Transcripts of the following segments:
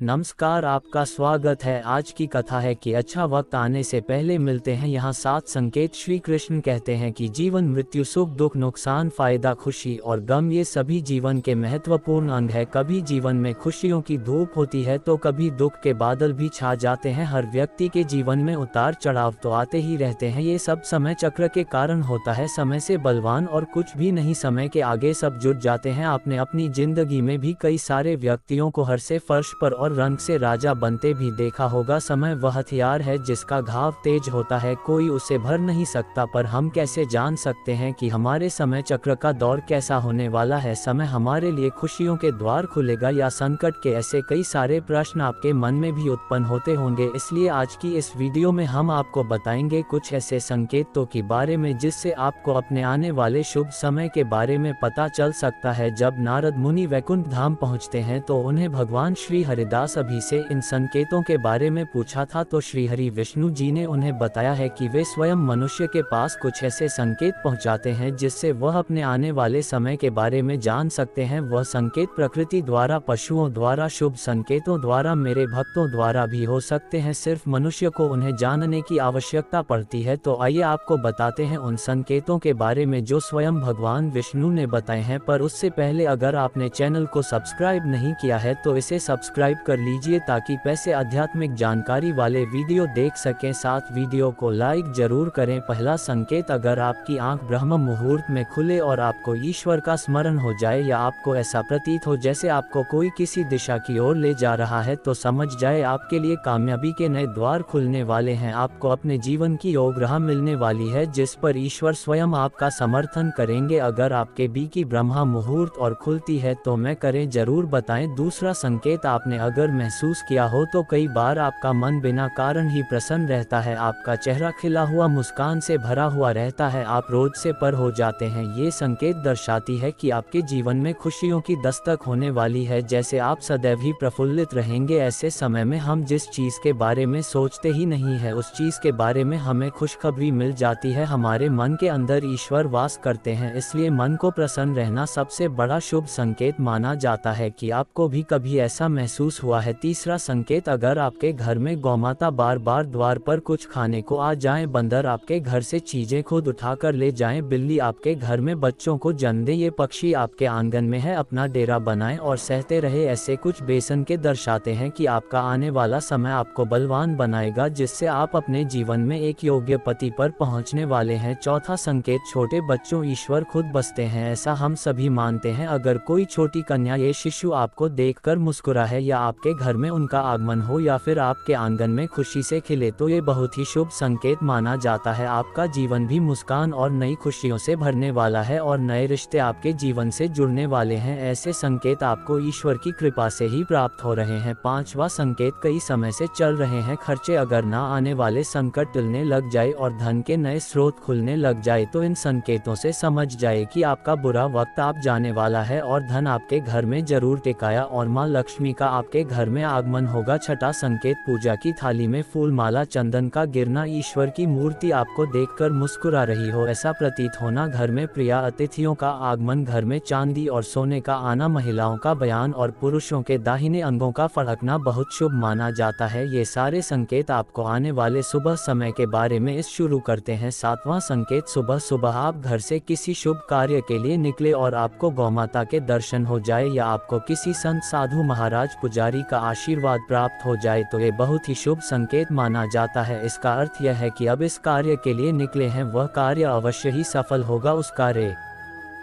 नमस्कार, आपका स्वागत है। आज की कथा है कि अच्छा वक्त आने से पहले मिलते हैं। यहाँ 7 संकेत। श्री कृष्ण कहते हैं कि जीवन, मृत्यु, सुख दुख, नुकसान, फायदा, खुशी और गम, ये सभी जीवन के महत्वपूर्ण अंग है। कभी जीवन में खुशियों की धूप होती है तो कभी दुख के बादल भी छा जाते हैं। हर व्यक्ति के जीवन में उतार चढ़ाव तो आते ही रहते हैं। ये सब समय चक्र के कारण होता है। समय से बलवान और कुछ भी नहीं, समय के आगे सब जुट जाते हैं। आपने अपनी जिंदगी में भी कई सारे व्यक्तियों को हर से फर्श पर और रंग से राजा बनते भी देखा होगा। समय वह हथियार है जिसका घाव तेज होता है, कोई उसे भर नहीं सकता। पर हम कैसे जान सकते हैं कि हमारे समय चक्र का दौर कैसा होने वाला है? समय हमारे लिए खुशियों के द्वार खुलेगा या संकट के? ऐसे कई सारे प्रश्न आपके मन में भी उत्पन्न होते होंगे। इसलिए आज की इस वीडियो में हम आपको बताएंगे कुछ ऐसे संकेतों के बारे में जिससे आपको अपने आने वाले शुभ समय के बारे में पता चल सकता है। जब नारद मुनि वैकुंठ धाम पहुंचते हैं तो उन्हें भगवान श्री हरिदास अभी से इन संकेतों के बारे में पूछा था, तो श्री हरि विष्णु जी ने उन्हें बताया है कि वे स्वयं मनुष्य के पास कुछ ऐसे संकेत पहुंचाते हैं जिससे वह अपने आने वाले समय के बारे में जान सकते हैं। वह संकेत प्रकृति द्वारा, पशुओं द्वारा, शुभ संकेतों द्वारा, मेरे भक्तों द्वारा भी हो सकते हैं। सिर्फ मनुष्य को उन्हें जानने की आवश्यकता पड़ती है। तो आइए आपको बताते हैं उन संकेतों के बारे में जो स्वयं भगवान विष्णु ने बताए हैं। पर उससे पहले अगर आपने चैनल को सब्सक्राइब नहीं किया है तो इसे सब्सक्राइब कर लीजिए ताकि पैसे आध्यात्मिक जानकारी वाले वीडियो देख सकें। साथ वीडियो को लाइक जरूर करें। पहला संकेत, अगर आपकी आंख ब्रह्म मुहूर्त में खुले और आपको ईश्वर का स्मरण हो जाए या आपको ऐसा प्रतीत हो जैसे आपको कोई किसी दिशा की ओर ले जा रहा है, तो समझ जाए आपके लिए कामयाबी के नए द्वार खुलने वाले हैं। आपको अपने जीवन की योग राह मिलने वाली है जिस पर ईश्वर स्वयं आपका समर्थन करेंगे। अगर आपके बी की ब्रह्म मुहूर्त और खुलती है तो मैं करें जरूर बताएं। दूसरा संकेत, आपने अगर महसूस किया हो तो कई बार आपका मन बिना कारण ही प्रसन्न रहता है। आपका चेहरा खिला हुआ मुस्कान से भरा हुआ रहता है। आप रोज से पर हो जाते हैं। ये संकेत दर्शाती है कि आपके जीवन में खुशियों की दस्तक होने वाली है, जैसे आप सदैव ही प्रफुल्लित रहेंगे। ऐसे समय में हम जिस चीज के बारे में सोचते ही नहीं है उस चीज के बारे में हमें खुशखबरी मिल जाती है। हमारे मन के अंदर ईश्वर वास करते हैं, इसलिए मन को प्रसन्न रहना सबसे बड़ा शुभ संकेत माना जाता है। कि आपको भी कभी ऐसा महसूस हुआ है? तीसरा संकेत, अगर आपके घर में गौमाता बार बार द्वार पर कुछ खाने को आ जाए, बंदर आपके घर से चीजें खुद उठाकर ले जाएं, बिल्ली आपके घर में बच्चों को जन्म दे, ये पक्षी आपके आंगन में है अपना डेरा बनाए और सहते रहे, ऐसे कुछ बेसन के दर्शाते हैं कि आपका आने वाला समय आपको बलवान बनाएगा जिससे आप अपने जीवन में एक योग्य पति पर पहुंचने वाले हैं। चौथा संकेत, छोटे बच्चों ईश्वर खुद बसते हैं, ऐसा हम सभी मानते हैं। अगर कोई छोटी कन्या या शिशु आपको देखकर मुस्कुराए या आपके घर में उनका आगमन हो या फिर आपके आंगन में खुशी से खिले तो ये बहुत ही शुभ संकेत माना जाता है। आपका जीवन भी मुस्कान और नई खुशियों से भरने वाला है और नए रिश्ते आपके जीवन से जुड़ने वाले हैं। ऐसे संकेत आपको ईश्वर की कृपा से ही प्राप्त हो रहे हैं। पांचवा संकेत, कई समय से चल रहे हैं खर्चे अगर ना आने वाले संकट टलने लग जाए और धन के नए स्रोत खुलने लग जाए तो इन संकेतों से समझ जाए कि आपका बुरा वक्त आप जाने वाला है और धन आपके घर में जरूर टिकाया और माँ लक्ष्मी का आपके घर में आगमन होगा। छठा संकेत, पूजा की थाली में फूल माला चंदन का गिरना, ईश्वर की मूर्ति आपको देखकर मुस्कुरा रही हो ऐसा प्रतीत होना, घर में प्रिय अतिथियों का आगमन, घर में चांदी और सोने का आना, महिलाओं का बयान और पुरुषों के दाहिने अंगों का फड़कना बहुत शुभ माना जाता है। ये सारे संकेत आपको आने वाले सुबह समय के बारे में इस शुरू करते हैं। सातवां संकेत, सुबह सुबह आप घर से किसी शुभ कार्य के लिए निकले और आपको गौमाता के दर्शन हो जाए या आपको किसी संत साधु महाराज पुजारी का आशीर्वाद प्राप्त हो जाए तो ये बहुत ही शुभ संकेत माना जाता है। इसका अर्थ यह है कि अब इस कार्य के लिए निकले हैं वह कार्य अवश्य ही सफल होगा। उस कार्य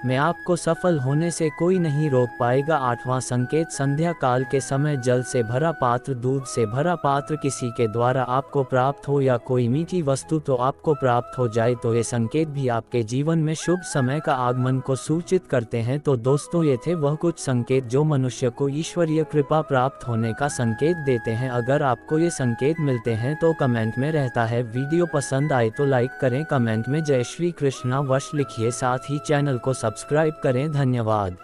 में आपको सफल होने से कोई नहीं रोक पाएगा। आठवां संकेत, संध्या काल के समय जल से भरा पात्र, दूध से भरा पात्र किसी के द्वारा आपको प्राप्त हो या कोई मीठी वस्तु तो आपको प्राप्त हो जाए तो ये संकेत भी आपके जीवन में शुभ समय का आगमन को सूचित करते हैं। तो दोस्तों, ये थे वह कुछ संकेत जो मनुष्य को ईश्वरीय कृपा प्राप्त होने का संकेत देते हैं। अगर आपको ये संकेत मिलते हैं तो कमेंट में रहता है वीडियो पसंद आए तो लाइक करें, कमेंट में जय श्री कृष्णा वश लिखिए, साथ ही चैनल को सब्सक्राइब करें। धन्यवाद।